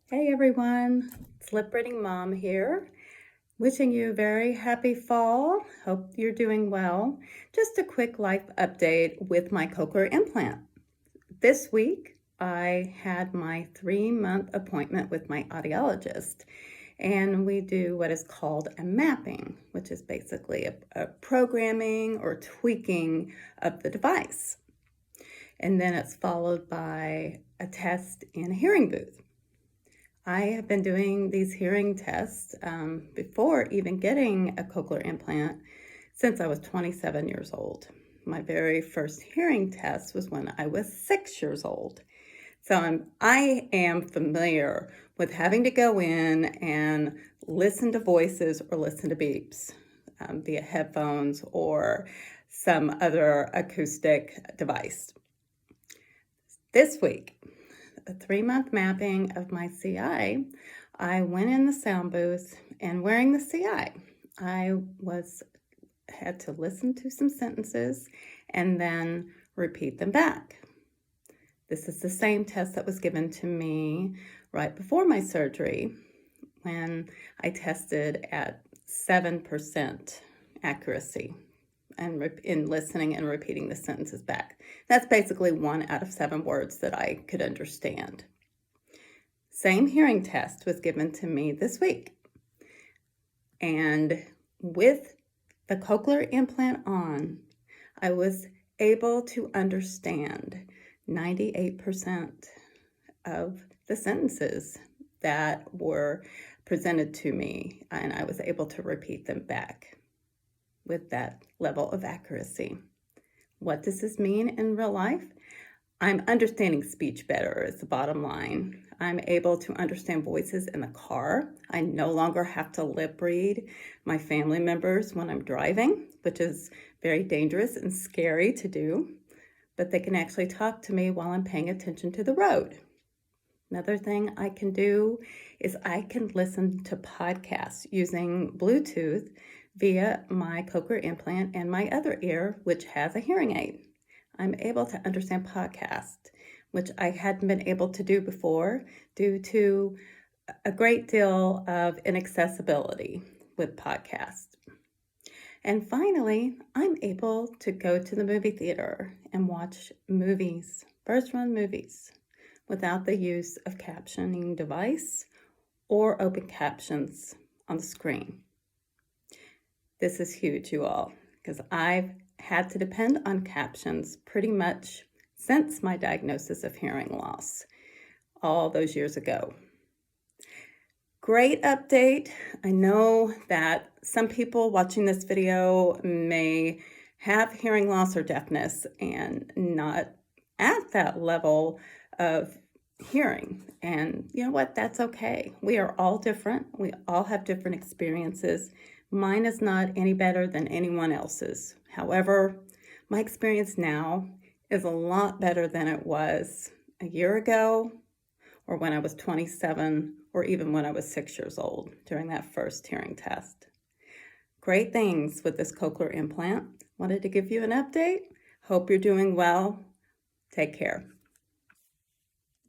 Hey everyone, it's Lipreading Mom here. Wishing you a very happy fall. Hope you're doing well. Just a quick life update with my cochlear implant. This week, I had my 3-month appointment with my audiologist, and we do what is called a mapping, which is basically a programming or tweaking of the device. And then it's followed by a test in a hearing booth. I have been doing these hearing tests before even getting a cochlear implant since I was 27 years old. My very first hearing test was when I was 6 years old. So I am familiar with having to go in and listen to voices or listen to beeps via headphones or some other acoustic device. This week, a 3-month mapping of my CI, I went in the sound booth, and wearing the CI, I had to listen to some sentences and then repeat them back. This is the same test that was given to me right before my surgery when I tested at 7% accuracy and in listening and repeating the sentences back. That's basically 1 out of 7 words that I could understand. Same hearing test was given to me this week. And with the cochlear implant on, I was able to understand 98% of the sentences that were presented to me, and I was able to repeat them back with that level of accuracy. What does this mean in real life? I'm understanding speech better is the bottom line. I'm able to understand voices in the car. I no longer have to lip read my family members when I'm driving, which is very dangerous and scary to do, but they can actually talk to me while I'm paying attention to the road. Another thing I can do is I can listen to podcasts using Bluetooth via my cochlear implant and my other ear, which has a hearing aid. I'm able to understand podcasts, which I hadn't been able to do before due to a great deal of inaccessibility with podcasts. And finally, I'm able to go to the movie theater and watch movies, first-run movies, without the use of captioning device or open captions on the screen. This is huge, you all, because I've had to depend on captions pretty much since my diagnosis of hearing loss all those years ago. Great update. I know that some people watching this video may have hearing loss or deafness and not at that level of hearing. And you know what? That's okay. We are all different. We all have different experiences. Mine is not any better than anyone else's. However, my experience now is a lot better than it was a year ago or when I was 27 or even when I was 6 years old during that first hearing test. Great things with this cochlear implant. Wanted to give you an update. Hope you're doing well. Take care.